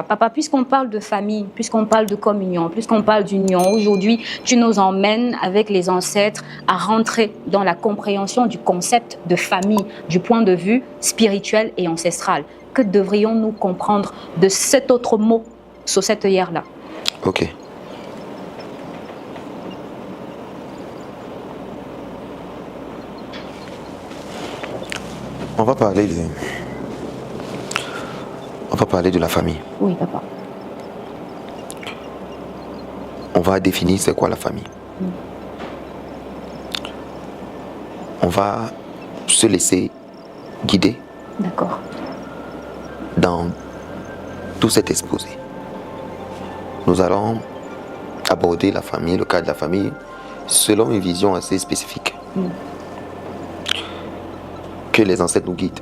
Papa, puisqu'on parle de famille, puisqu'on parle de communion, puisqu'on parle d'union, aujourd'hui, tu nous emmènes avec les ancêtres à rentrer dans la compréhension du concept de famille, du point de vue spirituel et ancestral. Que devrions-nous comprendre de cet autre mot sous cette œillère-là? Ok. On va parler de la famille. Oui, papa. On va définir c'est quoi la famille. On va se laisser guider. D'accord. Dans tout cet exposé. Nous allons aborder la famille, le cas de la famille, selon une vision assez spécifique. Que les ancêtres nous guident.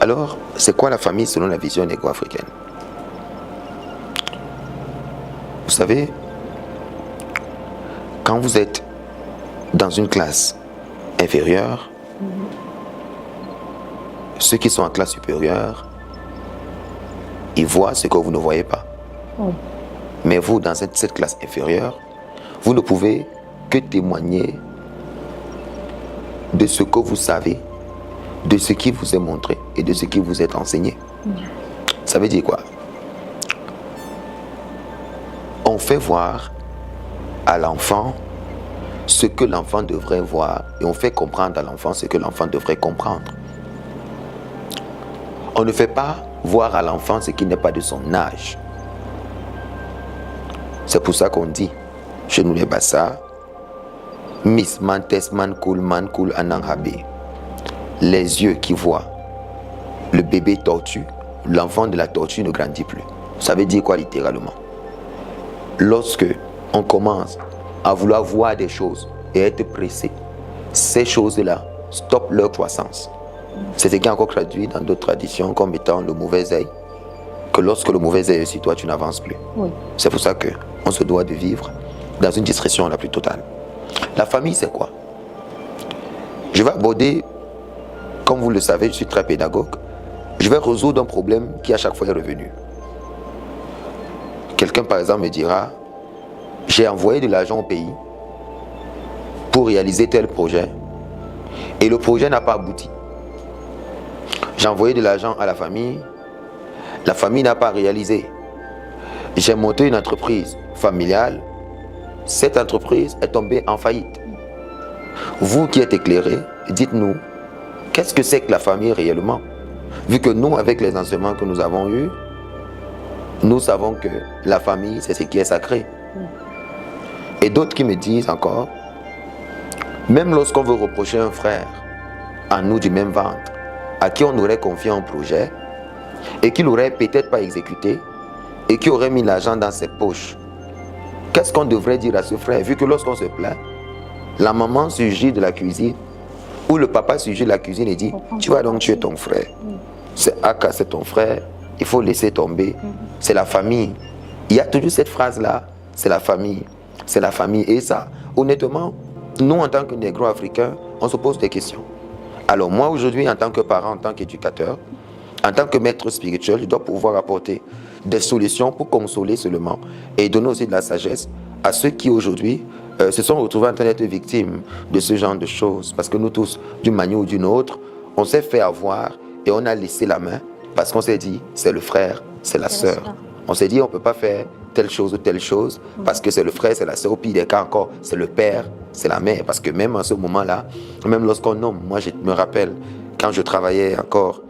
Alors, c'est quoi la famille selon la vision négro-africaine? Vous savez, quand vous êtes dans une classe inférieure, ceux qui sont en classe supérieure, ils voient ce que vous ne voyez pas. Mais vous, dans cette classe inférieure, vous ne pouvez que témoigner de ce que vous savez, de ce qui vous est montré et de ce qui vous est enseigné. Ça veut dire quoi? On fait voir à l'enfant ce que l'enfant devrait voir et on fait comprendre à l'enfant ce que l'enfant devrait comprendre. On ne fait pas voir à l'enfant ce qui n'est pas de son âge. C'est pour ça qu'on dit, chez nous les Bassa, Misman, Tesman, Kulman, Kul, Ananghabe. Les yeux qui voient le bébé tortue, l'enfant de la tortue ne grandit plus. Ça veut dire quoi littéralement? Lorsque on commence à vouloir voir des choses et être pressé, ces choses-là stoppent leur croissance. C'est ce qui est encore traduit dans d'autres traditions comme étant le mauvais œil. Que lorsque le mauvais œil est sur toi, tu n'avances plus. C'est pour ça qu'on se doit de vivre dans une discrétion la plus totale. La famille, c'est quoi? Je vais aborder, comme vous le savez, je suis très pédagogue, je vais résoudre un problème qui à chaque fois est revenu. Quelqu'un par exemple me dira, j'ai envoyé de l'argent au pays pour réaliser tel projet et le projet n'a pas abouti. J'ai envoyé de l'argent à la famille n'a pas réalisé. J'ai monté une entreprise familiale, cette entreprise est tombée en faillite. Vous qui êtes éclairés, dites-nous, qu'est-ce que c'est que la famille réellement? Vu que nous, avec les enseignements que nous avons eus, nous savons que la famille, c'est ce qui est sacré. Et d'autres qui me disent encore, même lorsqu'on veut reprocher un frère à nous du même ventre, à qui on aurait confié un projet, et qu'il n'aurait peut-être pas exécuté, et qui aurait mis l'argent dans ses poches, qu'est-ce qu'on devrait dire à ce frère? Vu que lorsqu'on se plaint, la maman surgit de la cuisine, ou le papa surgit de la cuisine et dit, tu vas donc tuer ton frère. C'est Aka, c'est ton frère, il faut laisser tomber. C'est la famille. Il y a toujours cette phrase-là, c'est la famille. C'est la famille. Et ça, honnêtement, nous en tant que négro-africains, on se pose des questions. Alors moi aujourd'hui, en tant que parent, en tant qu'éducateur, en tant que maître spirituel, je dois pouvoir apporter des solutions pour consoler seulement et donner aussi de la sagesse à ceux qui aujourd'hui se sont retrouvés en train d'être victimes de ce genre de choses. Parce que nous tous, d'une manière ou d'une autre, on s'est fait avoir et on a laissé la main parce qu'on s'est dit, c'est le frère, c'est la sœur. On s'est dit, on ne peut pas faire telle chose ou telle chose parce que c'est le frère, c'est la sœur. Au pire des cas encore, c'est le père, c'est la mère. Parce que même en ce moment-là, même lorsqu'on nomme, moi je me rappelle, quand je travaillais encore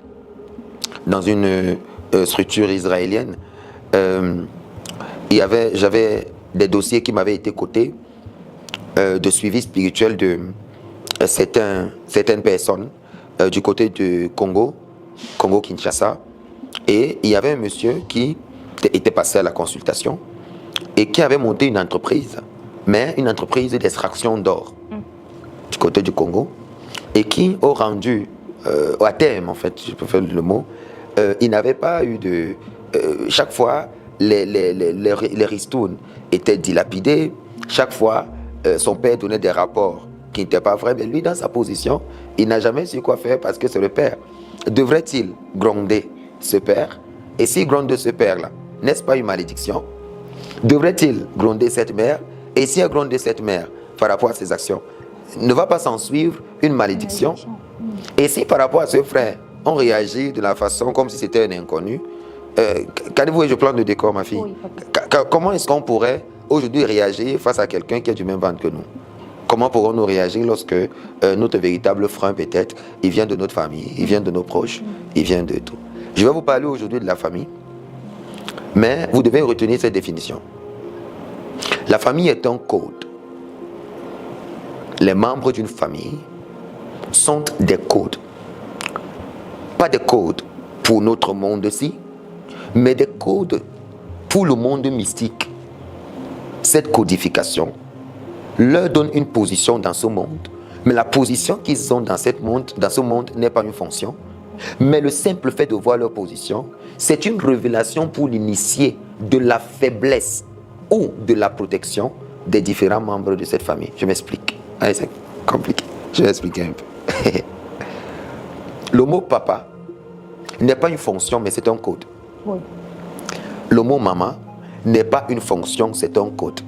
dans une structure israélienne, j'avais des dossiers qui m'avaient été cotés de suivi spirituel de certaines personnes du côté du Congo-Kinshasa. Et il y avait un monsieur qui était passé à la consultation et qui avait monté une entreprise, mais une entreprise d'extraction d'or du côté du Congo, et qui, au rendu, à terme en fait, je peux faire le mot, il n'avait pas eu de... chaque fois, les ristournes étaient dilapidés, chaque fois, son père donnait des rapports qui n'étaient pas vrais, mais lui, dans sa position, il n'a jamais su quoi faire parce que c'est le père. Devrait-il gronder ce père? Et s'il gronde ce père-là, n'est-ce pas une malédiction? Devrait-il gronder cette mère? Et si elle gronde cette mère par rapport à ses actions, ne va pas s'en suivre une malédiction? Et si par rapport à ce frère, on réagit de la façon comme si c'était un inconnu, qu'allez-vous et je plante le décor, ma fille? Comment est-ce qu'on pourrait aujourd'hui réagir face à quelqu'un qui est du même ventre que nous? Comment pourrons-nous réagir lorsque notre véritable frein, peut-être, il vient de notre famille, il vient de nos proches, il vient de tout? Je vais vous parler aujourd'hui de la famille, mais vous devez retenir cette définition. La famille est un code. Les membres d'une famille sont des codes. Pas des codes pour notre monde-ci, mais des codes pour le monde mystique. Cette codification leur donne une position dans ce monde, mais la position qu'ils ont dans ce monde n'est pas une fonction, mais le simple fait de voir leur position, c'est une révélation pour l'initié de la faiblesse ou de la protection des différents membres de cette famille. Je m'explique. Allez, c'est compliqué. Je vais expliquer un peu. Le mot papa n'est pas une fonction, mais c'est un code. Oui. Le mot maman n'est pas une fonction, c'est un code.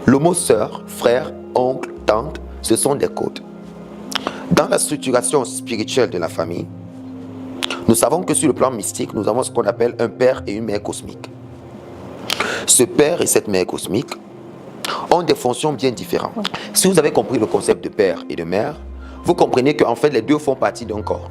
Le mot sœur, frère, oncle, tante, ce sont des codes. Dans la structuration spirituelle de la famille, nous savons que sur le plan mystique, nous avons ce qu'on appelle un père et une mère cosmique. Ce père et cette mère cosmique ont des fonctions bien différentes. Oui. Si vous avez compris le concept de père et de mère, vous comprenez qu'en fait les deux font partie d'un corps.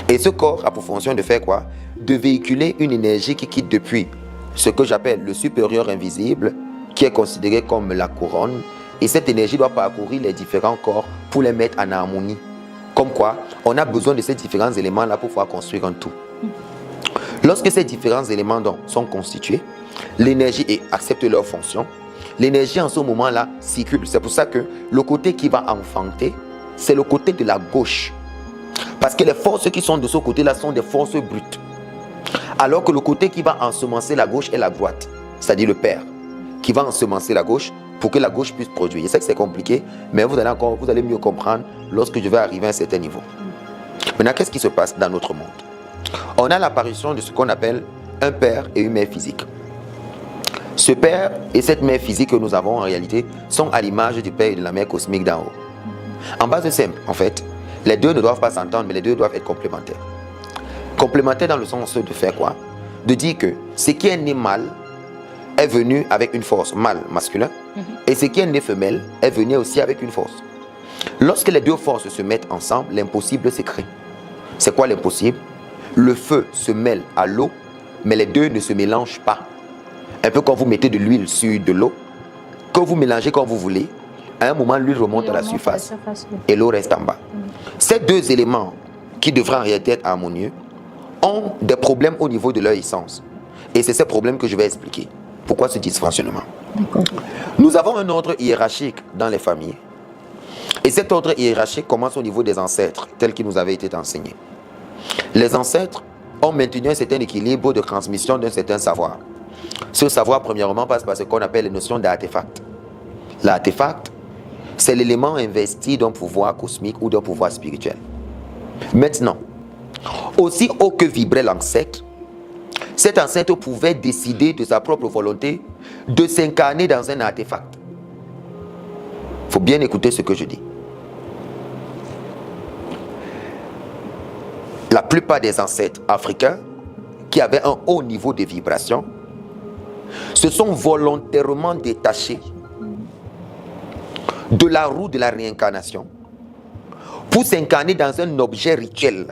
Et ce corps a pour fonction de faire quoi? De véhiculer une énergie qui quitte depuis ce que j'appelle le supérieur invisible, qui est considéré comme la couronne. Et cette énergie doit parcourir les différents corps pour les mettre en harmonie. Comme quoi, on a besoin de ces différents éléments-là pour pouvoir construire un tout. Lorsque ces différents éléments donc sont constitués, l'énergie accepte leur fonction. L'énergie en ce moment-là circule. C'est pour ça que le côté qui va enfanter, c'est le côté de la gauche. Parce que les forces qui sont de ce côté-là sont des forces brutes. Alors que le côté qui va ensemencer la gauche est la droite, c'est-à-dire le père, qui va ensemencer la gauche pour que la gauche puisse produire. Je sais que c'est compliqué, mais vous allez mieux comprendre lorsque je vais arriver à un certain niveau. Maintenant, qu'est-ce qui se passe dans notre monde? On a l'apparition de ce qu'on appelle un père et une mère physique. Ce père et cette mère physique que nous avons en réalité sont à l'image du père et de la mère cosmique d'en haut. En base simple, en fait, les deux ne doivent pas s'entendre, mais les deux doivent être complémentaires. Complémentaires dans le sens de faire quoi? De dire que ce qui est né mâle est venu avec une force, mâle, masculin, et ce qui est né femelle est venu aussi avec une force. Lorsque les deux forces se mettent ensemble, l'impossible se crée. C'est quoi l'impossible? Le feu se mêle à l'eau, mais les deux ne se mélangent pas. Un peu quand vous mettez de l'huile sur de l'eau, que vous mélangez comme vous voulez, à un moment, l'huile remonte à la surface et l'eau reste en bas. Ces deux éléments qui devraient en réalité être harmonieux ont des problèmes au niveau de leur essence. Et c'est ces problèmes que je vais expliquer. Pourquoi ce dysfonctionnement? Nous avons un ordre hiérarchique dans les familles. Et cet ordre hiérarchique commence au niveau des ancêtres, tel qu'il nous avait été enseigné. Les ancêtres ont maintenu un certain équilibre de transmission d'un certain savoir. Ce savoir, premièrement, passe par ce qu'on appelle les notions d'artefact. L'artefact, c'est l'élément investi d'un pouvoir cosmique ou d'un pouvoir spirituel. Maintenant, aussi haut que vibrait l'ancêtre, cet ancêtre pouvait décider de sa propre volonté de s'incarner dans un artefact. Il faut bien écouter ce que je dis. La plupart des ancêtres africains qui avaient un haut niveau de vibration se sont volontairement détachés de la roue de la réincarnation pour s'incarner dans un objet rituel.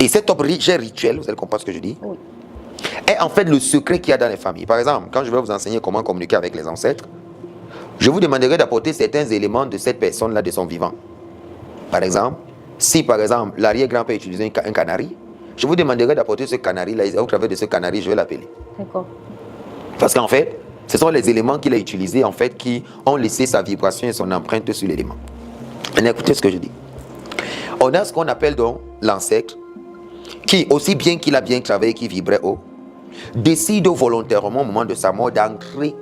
Et cet objet rituel, vous allez comprendre ce que je dis, est en fait le secret qu'il y a dans les familles. Par exemple, quand je vais vous enseigner comment communiquer avec les ancêtres, je vous demanderai d'apporter certains éléments de cette personne-là de son vivant. Par exemple, si par exemple l'arrière-grand-père utilisait un canari, je vous demanderai d'apporter ce canari-là, et au travers de ce canari, je vais l'appeler. D'accord. Parce qu'en fait, ce sont les éléments qu'il a utilisés en fait qui ont laissé sa vibration et son empreinte sur l'élément. Écoutez ce que je dis. On a ce qu'on appelle donc l'ancêtre qui, aussi bien qu'il a bien travaillé, qui vibrait haut, décide volontairement au moment de sa mort d'entrer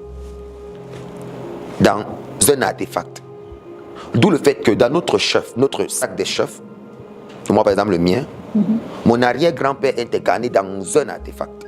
dans un artefact. D'où le fait que dans notre chef, notre sac des chefs, moi par exemple le mien, mon arrière-grand-père est incarné dans un artefact.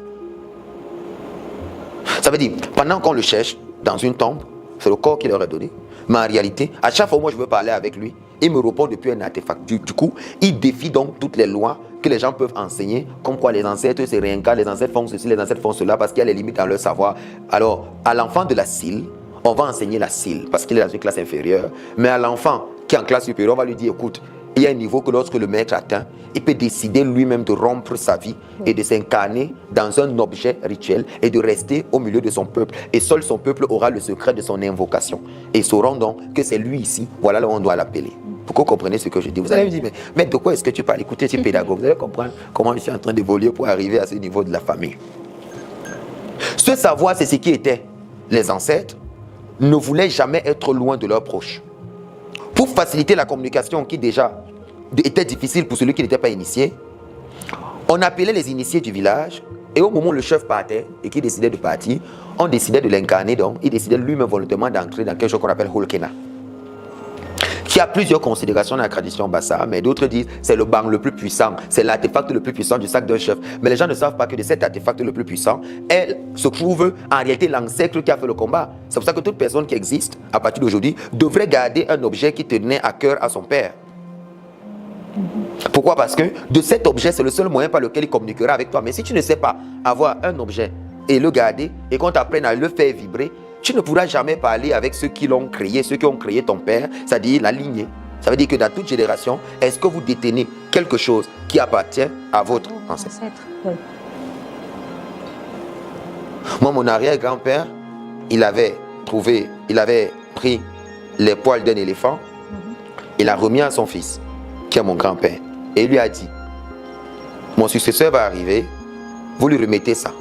Ça veut dire, pendant qu'on le cherche dans une tombe, c'est le corps qui leur a donné, mais en réalité, à chaque fois que moi je veux parler avec lui, il me répond depuis un artefact. Du coup, il défie donc toutes les lois que les gens peuvent enseigner, comme quoi les ancêtres se réincarnent, les ancêtres font ceci, les ancêtres font cela, parce qu'il y a les limites dans leur savoir. Alors, à l'enfant de la CIL, on va enseigner la CIL, parce qu'il est dans une classe inférieure, mais à l'enfant qui est en classe supérieure, on va lui dire, écoute, il y a un niveau que lorsque le maître atteint, il peut décider lui-même de rompre sa vie et de s'incarner dans un objet rituel et de rester au milieu de son peuple. Et seul son peuple aura le secret de son invocation. Et sauront donc que c'est lui ici, voilà là où on doit l'appeler. Pour que vous compreniez ce que je dis. Vous allez me dire, mais de quoi est-ce que tu parles? Écoutez, tu es pédagogue. Vous allez comprendre comment je suis en train d'évoluer pour arriver à ce niveau de la famille. Ce savoir, c'est ce qui était. Les ancêtres ne voulaient jamais être loin de leurs proches. Pour faciliter la communication qui déjà était difficile pour celui qui n'était pas initié, on appelait les initiés du village et au moment où le chef partait et qui décidait de partir, on décidait de l'incarner donc, il décidait lui-même volontairement d'entrer dans quelque chose qu'on appelle Holkena, qui a plusieurs considérations dans la tradition Bassa, mais d'autres disent c'est le bang le plus puissant, c'est l'artefact le plus puissant du sac d'un chef. Mais les gens ne savent pas que de cet artefact le plus puissant, elle se trouve en réalité l'ancêtre qui a fait le combat. C'est pour ça que toute personne qui existe à partir d'aujourd'hui devrait garder un objet qui tenait à cœur à son père. Pourquoi? Parce que de cet objet, c'est le seul moyen par lequel il communiquera avec toi. Mais si tu ne sais pas avoir un objet et le garder et qu'on t'apprenne à le faire vibrer, tu ne pourras jamais parler avec ceux qui l'ont créé, ceux qui ont créé ton père, c'est-à-dire la lignée. Ça veut dire que dans toute génération, est-ce que vous détenez quelque chose qui appartient à votre ancêtre? Oui. Moi, mon arrière-grand-père, il avait pris les poils d'un éléphant, il a remis à son fils, qui est mon grand-père, et il lui a dit, mon successeur va arriver, vous lui remettez ça.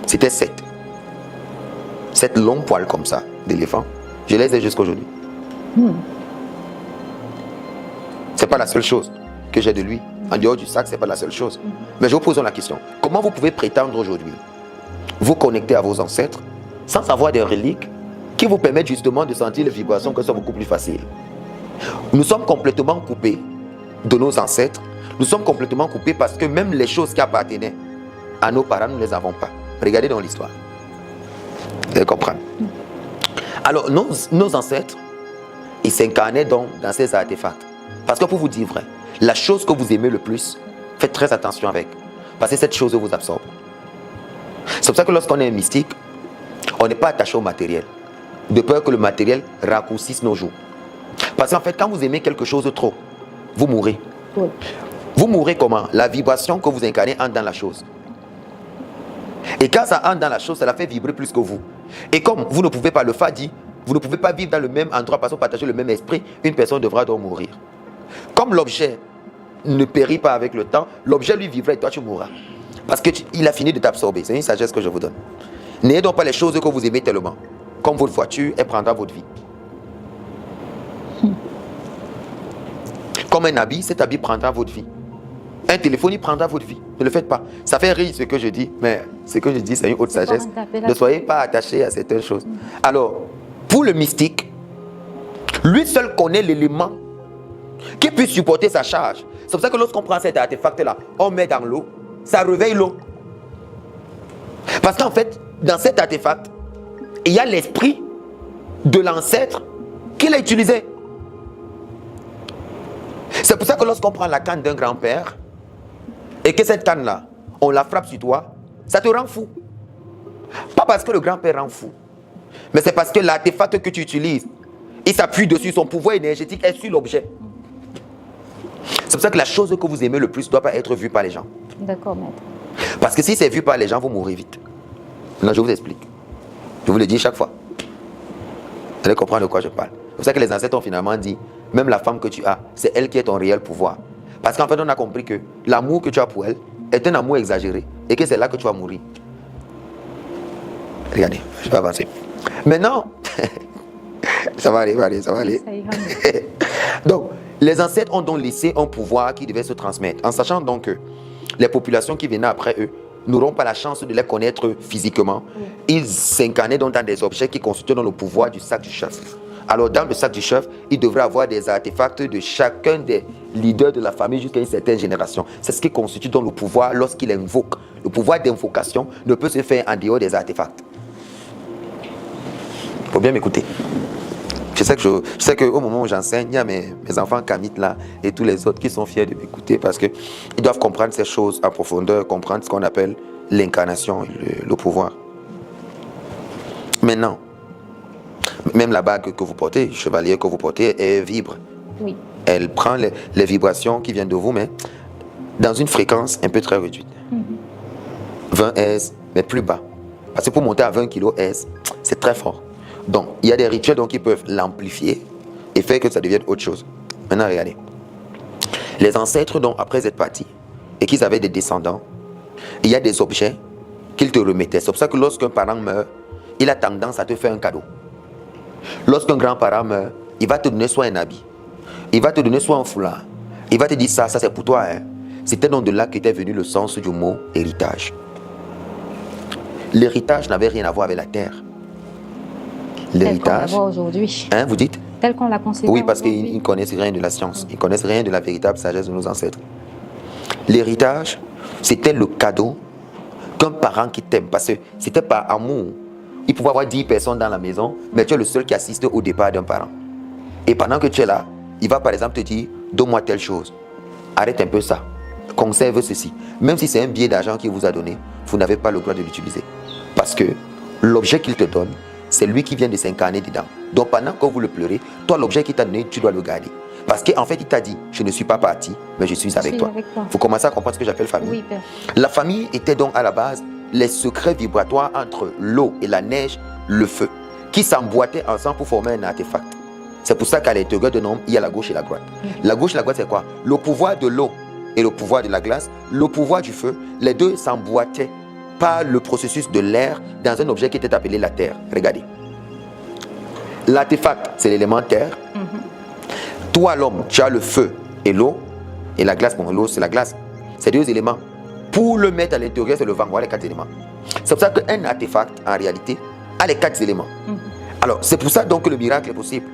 C'était 7 longs poils comme ça d'éléphant. Je les ai jusqu'à aujourd'hui. C'est pas la seule chose que j'ai de lui. En dehors du sac, c'est pas la seule chose. Mais je vous pose la question. Comment vous pouvez prétendre aujourd'hui vous connecter à vos ancêtres sans avoir des reliques qui vous permettent justement de sentir les vibrations que ce soit beaucoup plus facile? Nous sommes complètement coupés de nos ancêtres. Nous sommes complètement coupés parce que même les choses qui appartenaient à nos parents, nous ne les avons pas. Regardez dans l'histoire. Vous allez comprendre. Alors, nos ancêtres, ils s'incarnaient donc dans ces artefacts. Parce que pour vous dire vrai, la chose que vous aimez le plus, faites très attention avec. Parce que cette chose vous absorbe. C'est pour ça que lorsqu'on est un mystique, on n'est pas attaché au matériel. De peur que le matériel raccourcisse nos jours. Parce qu'en fait, quand vous aimez quelque chose de trop, vous mourrez. Oui. Vous mourrez comment? La vibration que vous incarnez entre dans la chose. Et quand ça entre dans la chose, ça la fait vibrer plus que vous. Et comme vous ne pouvez pas le fadi, vous ne pouvez pas vivre dans le même endroit parce que vous partagez le même esprit, une personne devra donc mourir. Comme l'objet ne périt pas avec le temps, l'objet lui vivra et toi tu mourras. Parce qu'il a fini de t'absorber. C'est une sagesse que je vous donne. N'ayez donc pas les choses que vous aimez tellement. Comme votre voiture, elle prendra votre vie. Comme un habit, cet habit prendra votre vie. Un téléphone, il prendra votre vie. Ne le faites pas. Ça fait rire ce que je dis, mais ce que je dis, c'est une haute sagesse. Ne soyez pas attachés à certaines choses. Alors, pour le mystique, lui seul connaît l'élément qui peut supporter sa charge. C'est pour ça que lorsqu'on prend cet artefact-là, on met dans l'eau, ça réveille l'eau. Parce qu'en fait, dans cet artefact, il y a l'esprit de l'ancêtre qu'il a utilisé. C'est pour ça que lorsqu'on prend la canne d'un grand-père et que cette canne-là, on la frappe sur toi, ça te rend fou. Pas parce que le grand-père rend fou, mais c'est parce que l'artefact que tu utilises, il s'appuie dessus, son pouvoir énergétique est sur l'objet. C'est pour ça que la chose que vous aimez le plus ne doit pas être vue par les gens. D'accord, maître. Parce que si c'est vu par les gens, vous mourrez vite. Non, je vous explique. Je vous le dis chaque fois. Vous allez comprendre de quoi je parle. C'est pour ça que les ancêtres ont finalement dit, même la femme que tu as, c'est elle qui est ton réel pouvoir. Parce qu'en fait, on a compris que l'amour que tu as pour elle est un amour exagéré et que c'est là que tu vas mourir. Regardez, je vais avancer. Maintenant, ça va aller, ça va aller. Donc, les ancêtres ont donc laissé un pouvoir qui devait se transmettre, en sachant donc que les populations qui venaient après eux n'auront pas la chance de les connaître physiquement. Ils s'incarnaient donc dans des objets qui constituent dans le pouvoir du sac du chef. Alors dans le sac du chef, il devrait avoir des artefacts de chacun des leaders de la famille jusqu'à une certaine génération. C'est ce qui constitue donc le pouvoir lorsqu'il invoque. Le pouvoir d'invocation ne peut se faire en dehors des artefacts. Il faut bien m'écouter. Je sais qu'au moment où j'enseigne, il y a mes enfants Kamit là et tous les autres qui sont fiers de m'écouter parce qu'ils doivent comprendre ces choses en profondeur, comprendre ce qu'on appelle l'incarnation, le pouvoir. Maintenant, même la bague que vous portez, chevalier que vous portez, elle vibre. Oui. Elle prend les vibrations qui viennent de vous, mais dans une fréquence un peu très réduite. 20 Hz, mais plus bas. Parce que pour monter à 20 kHz, c'est très fort. Donc, il y a des rituels donc, qui peuvent l'amplifier et faire que ça devienne autre chose. Maintenant, regardez. Les ancêtres, donc, après être partis et qu'ils avaient des descendants, il y a des objets qu'ils te remettaient. C'est pour ça que lorsqu'un parent meurt, il a tendance à te faire un cadeau. Lorsqu'un grand-parent meurt, il va te donner soit un habit, il va te donner soit un foulard, il va te dire ça c'est pour toi. Hein. C'était donc de là qu'était venu le sens du mot héritage. L'héritage n'avait rien à voir avec la terre. L'héritage. Aujourd'hui. Hein, vous dites? Tel qu'on l'a considéré. Oui, parce qu'ils ne connaissent rien de la science. Ils ne connaissent rien de la véritable sagesse de nos ancêtres. L'héritage, c'était le cadeau qu'un parent qui t'aime. Parce que c'était par amour. Il pouvait avoir 10 personnes dans la maison, mais tu es le seul qui assiste au départ d'un parent. Et pendant que tu es là, il va par exemple te dire, donne-moi telle chose. Arrête un peu ça. Conserve ceci. Même si c'est un billet d'argent qu'il vous a donné, vous n'avez pas le droit de l'utiliser. Parce que l'objet qu'il te donne, c'est lui qui vient de s'incarner dedans. Donc pendant que vous le pleurez, toi l'objet qu'il t'a donné, tu dois le garder. Parce qu'en fait il t'a dit, je ne suis pas parti, mais je suis avec toi. Vous commencez à comprendre ce que j'appelle famille. Oui, père. La famille était donc à la base les secrets vibratoires entre l'eau et la neige, le feu, qui s'emboîtaient ensemble pour former un artefact. C'est pour ça qu'à l'intérieur d'un homme, il y a la gauche et la droite. La gauche et la droite, c'est quoi? Le pouvoir de l'eau et le pouvoir de la glace, le pouvoir du feu, les deux s'emboîtaient par le processus de l'air dans un objet qui était appelé la terre. Regardez. L'artefact, c'est l'élément terre. Toi, l'homme, tu as le feu et l'eau. Et la glace, bon, l'eau, c'est la glace. C'est deux éléments. Pour le mettre à l'intérieur, c'est le vent. Voilà les 4 éléments. C'est pour ça qu'un artefact, en réalité, a les 4 éléments. Alors, c'est pour ça donc que le miracle est possible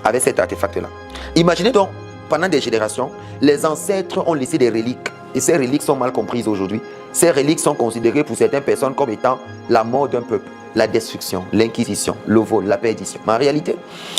avec cet artefact-là. Imaginez donc, pendant des générations, les ancêtres ont laissé des reliques. Et ces reliques sont mal comprises aujourd'hui. Ces reliques sont considérées pour certaines personnes comme étant la mort d'un peuple, la destruction, l'inquisition, le vol, la perdition. Mais en réalité,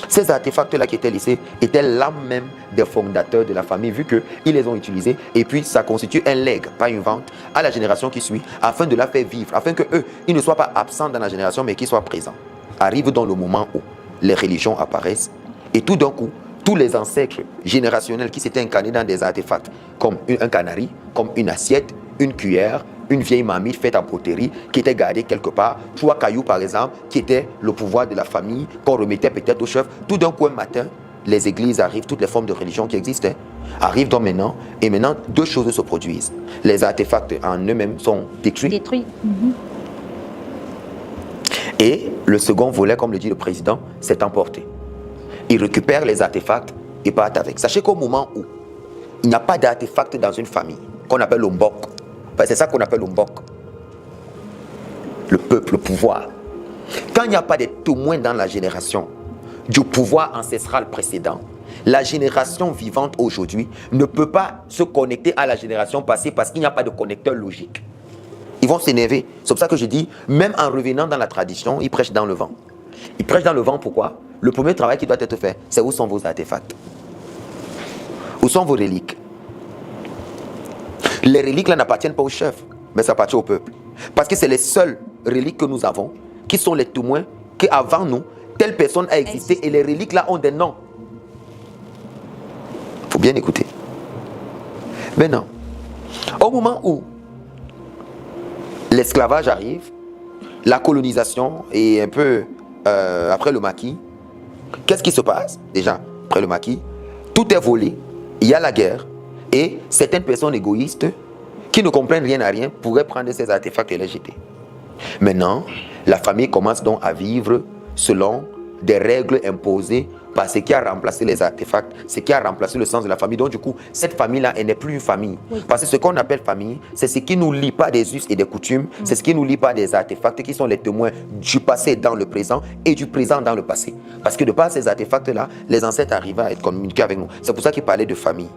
ces artefacts-là qui étaient laissés étaient l'âme même des fondateurs de la famille, vu qu'ils les ont utilisés. Et puis, ça constitue un legs, pas une vente, à la génération qui suit, afin de la faire vivre, afin qu'eux, ils ne soient pas absents dans la génération, mais qu'ils soient présents. Arrive dans le moment où les religions apparaissent, et tout d'un coup, tous les ancêtres générationnels qui s'étaient incarnés dans des artefacts, comme un canari, comme une assiette, une cuillère, une vieille marmite faite en poterie qui était gardée quelque part, 3 cailloux par exemple, qui étaient le pouvoir de la famille, qu'on remettait peut-être au chef. Tout d'un coup, un matin, les églises arrivent, toutes les formes de religion qui existaient, arrivent donc maintenant, et maintenant, 2 choses se produisent. Les artefacts en eux-mêmes sont détruits. Et le second volet, comme le dit le président, s'est emporté. Il récupère les artefacts et part avec. Sachez qu'au moment où il n'y a pas d'artefact dans une famille, qu'on appelle l'ombok, c'est ça qu'on appelle l'ombok, le peuple, le pouvoir. Quand il n'y a pas de témoins dans la génération du pouvoir ancestral précédent, la génération vivante aujourd'hui ne peut pas se connecter à la génération passée parce qu'il n'y a pas de connecteur logique. Ils vont s'énerver. C'est pour ça que je dis, même en revenant dans la tradition, ils prêchent dans le vent. Ils prêchent dans le vent, pourquoi? Le premier travail qui doit être fait, c'est où sont vos artefacts? Où sont vos reliques? Les reliques là n'appartiennent pas au chef, mais ça appartient au peuple. Parce que c'est les seules reliques que nous avons, qui sont les témoins qu'avant nous, telle personne a existé et les reliques là ont des noms. Il faut bien écouter. Maintenant, au moment où l'esclavage arrive, la colonisation et un peu après le maquis, qu'est-ce qui se passe déjà après le maquis? Tout est volé, il y a la guerre et certaines personnes égoïstes qui ne comprennent rien à rien pourraient prendre ces artefacts et les jeter. Maintenant, la famille commence donc à vivre selon des règles imposées par ce qui a remplacé les artefacts, ce qui a remplacé le sens de la famille. Donc du coup, cette famille-là, elle n'est plus une famille. Oui. Parce que ce qu'on appelle famille, c'est ce qui nous lie pas des us et des coutumes, c'est ce qui nous lie pas des artefacts qui sont les témoins du passé dans le présent et du présent dans le passé. Parce que de par ces artefacts-là, les ancêtres arrivaient à être communiqués avec nous. C'est pour ça qu'ils parlaient de famille.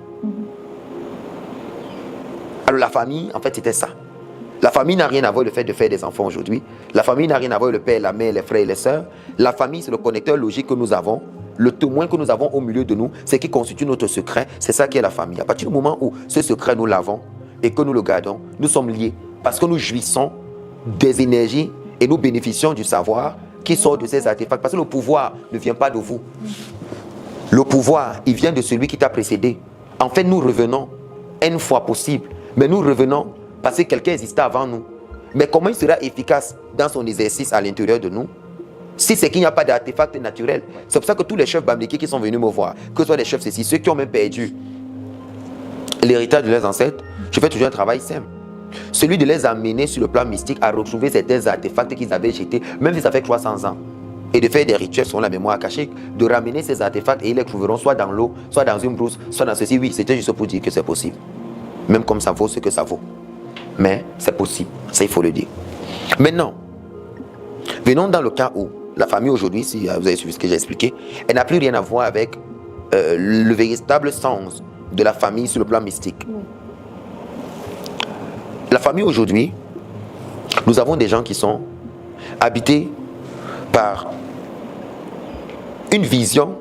Alors la famille, en fait, c'était ça. La famille n'a rien à voir avec le fait de faire des enfants aujourd'hui. La famille n'a rien à voir avec le père, la mère, les frères et les sœurs. La famille, c'est le connecteur logique que nous avons, le témoin que nous avons au milieu de nous, c'est qui constitue notre secret. C'est ça qui est la famille. À partir du moment où ce secret, nous l'avons et que nous le gardons, nous sommes liés parce que nous jouissons des énergies et nous bénéficions du savoir qui sort de ces artefacts. Parce que le pouvoir ne vient pas de vous. Le pouvoir, il vient de celui qui t'a précédé. En fait, nous revenons une fois possible, mais nous revenons parce que quelqu'un existait avant nous. Mais comment il sera efficace dans son exercice à l'intérieur de nous si c'est qu'il n'y a pas d'artefact naturel? C'est pour ça que tous les chefs bamlékés qui sont venus me voir, que ce soit les chefs ceci, ceux qui ont même perdu l'héritage de leurs ancêtres, je fais toujours un travail simple. Celui de les amener sur le plan mystique à retrouver certains artefacts qu'ils avaient jetés, même si ça fait 300 ans. Et de faire des rituels sur la mémoire akashique, de ramener ces artefacts et ils les trouveront soit dans l'eau, soit dans une brousse, soit dans ceci. Oui, c'était juste pour dire que c'est possible. Même comme ça vaut ce que ça vaut. Mais c'est possible, ça il faut le dire. Maintenant, venons dans le cas où la famille aujourd'hui, si vous avez suivi ce que j'ai expliqué, elle n'a plus rien à voir avec le véritable sens de la famille sur le plan mystique. La famille aujourd'hui, nous avons des gens qui sont habités par une vision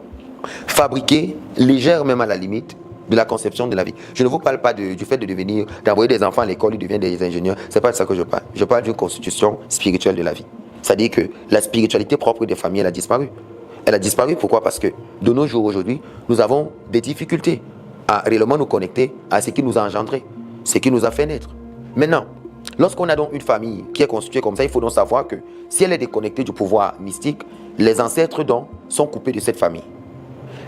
fabriquée, légère même à la limite, de la conception de la vie. Je ne vous parle pas du fait d'envoyer des enfants à l'école, ils deviennent des ingénieurs. C'est pas de ça que je parle. Je parle d'une constitution spirituelle de la vie. C'est-à-dire que la spiritualité propre des familles, elle a disparu. Elle a disparu pourquoi? Parce que de nos jours aujourd'hui, nous avons des difficultés à réellement nous connecter à ce qui nous a engendrés, ce qui nous a fait naître. Maintenant, lorsqu'on a donc une famille qui est constituée comme ça, il faut donc savoir que si elle est déconnectée du pouvoir mystique, les ancêtres donc sont coupés de cette famille.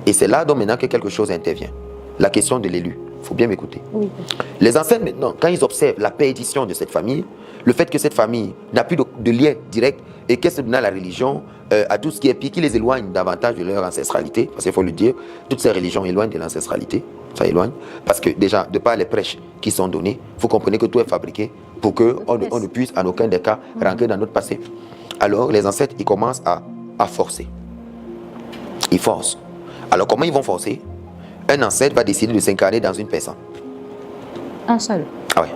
Et c'est là donc maintenant que quelque chose intervient. La question de l'élu. Il faut bien m'écouter. Oui. Les ancêtres, maintenant, quand ils observent la perdition de cette famille, le fait que cette famille n'a plus de lien direct et qu'elle se donne à la religion, à tout ce qui est pire, qui les éloigne davantage de leur ancestralité, parce qu'il faut le dire, toutes ces religions éloignent de l'ancestralité, ça éloigne, parce que déjà, de par les prêches qui sont donnés, il faut comprendre que tout est fabriqué pour qu'on ne puisse en aucun des cas rentrer dans notre passé. Alors, les ancêtres, ils commencent à forcer. Ils forcent. Alors, comment ils vont forcer? Un ancêtre va décider de s'incarner dans une personne. Un seul? Ah oui.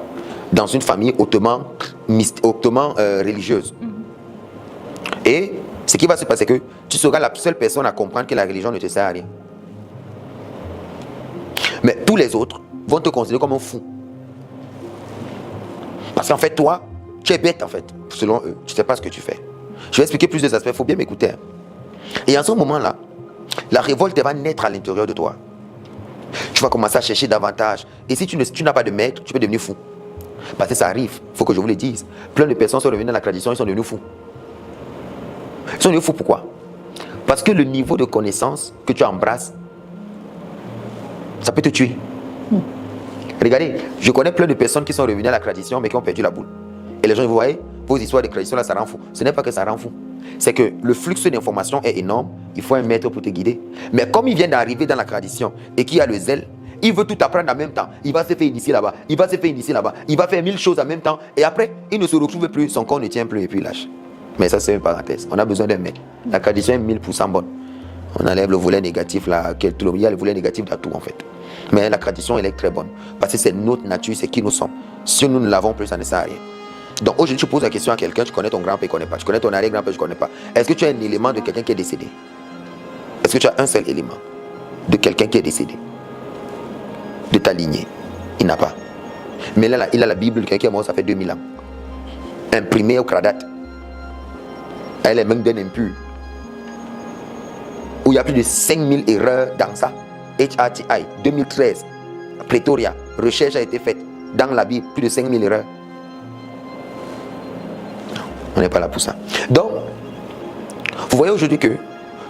Dans une famille hautement religieuse. Et ce qui va se passer, c'est que tu seras la seule personne à comprendre que la religion ne te sert à rien. Mais tous les autres vont te considérer comme un fou. Parce qu'en fait, toi, tu es bête en fait, selon eux. Tu ne sais pas ce que tu fais. Je vais expliquer plus d'aspects, il faut bien m'écouter. Et en ce moment-là, la révolte va naître à l'intérieur de toi. Tu vas commencer à chercher davantage. Et si tu n'as pas de maître, tu peux devenir fou. Parce que ça arrive, il faut que je vous le dise. Plein de personnes sont revenues dans la tradition, ils sont devenus fous. Ils sont devenus fous pourquoi? Parce que le niveau de connaissance que tu embrasses, ça peut te tuer. Regardez, je connais plein de personnes qui sont revenues à la tradition mais qui ont perdu la boule. Et les gens, vous voyez, vos histoires de tradition là, ça rend fou. Ce n'est pas que ça rend fou. C'est que le flux d'informations est énorme, il faut un maître pour te guider. Mais comme il vient d'arriver dans la tradition et qu'il a le zèle, il veut tout apprendre en même temps. Il va se faire initier là-bas, il va se faire initier là-bas, il va faire 1000 choses en même temps. Et après, il ne se retrouve plus, son corps ne tient plus et puis il lâche. Mais ça, c'est une parenthèse. On a besoin d'un maître. La tradition est 1000% bonne. On enlève le volet négatif là, il y a le volet négatif dans tout en fait. Mais la tradition, elle est très bonne. Parce que c'est notre nature, c'est qui nous sommes. Si nous ne l'avons plus, ça ne sert à rien. Donc aujourd'hui, tu poses la question à quelqu'un, tu connais ton grand-père, je ne connais pas. Tu connais ton arrière-grand-père, je ne connais pas. Est-ce que tu as un élément de quelqu'un qui est décédé? Est-ce que tu as un seul élément de quelqu'un qui est décédé? De ta lignée? Il n'a pas. Mais là, il a la Bible, quelqu'un qui est mort, ça fait 2000 ans. Imprimé au cradate. Elle est même d'un impur. Où il y a plus de 5000 erreurs dans ça. HRTI, 2013, Pretoria, recherche a été faite dans la Bible, plus de 5000 erreurs. On n'est pas là pour ça. Donc, vous voyez aujourd'hui que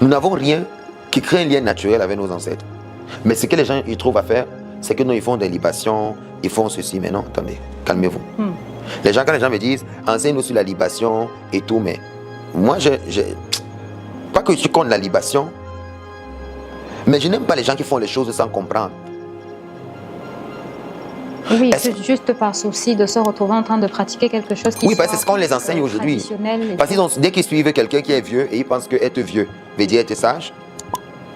nous n'avons rien qui crée un lien naturel avec nos ancêtres. Mais ce que les gens ils trouvent à faire, c'est que non, ils font des libations, ils font ceci. Mais non, attendez, calmez-vous. Quand les gens me disent, enseigne-nous sur la libation et tout, mais moi, pas que je suis contre la libation, Mais je n'aime pas les gens qui font les choses sans comprendre. Oui, juste par souci de se retrouver en train de pratiquer quelque chose qui Oui, parce que c'est ce qu'on les enseigne aujourd'hui. Parce que dès qu'ils suivent quelqu'un qui est vieux et ils pensent que être vieux veut dire être sage,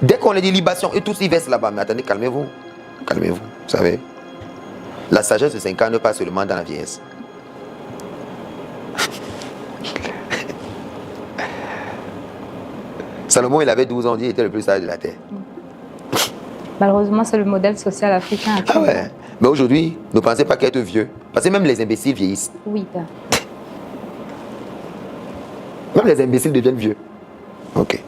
dès qu'on les dit libation, et tous ils versent là-bas. Mais attendez, calmez-vous. Calmez-vous, vous savez. La sagesse ne s'incarne pas seulement dans la vieillesse. Salomon, il avait 12 ans, il était le plus sage de la terre. Malheureusement, c'est le modèle social africain actuel. Ah ouais. Mais aujourd'hui, ne pensez pas qu'être vieux. Parce que même les imbéciles vieillissent. Oui, père. Même les imbéciles deviennent vieux. Ok.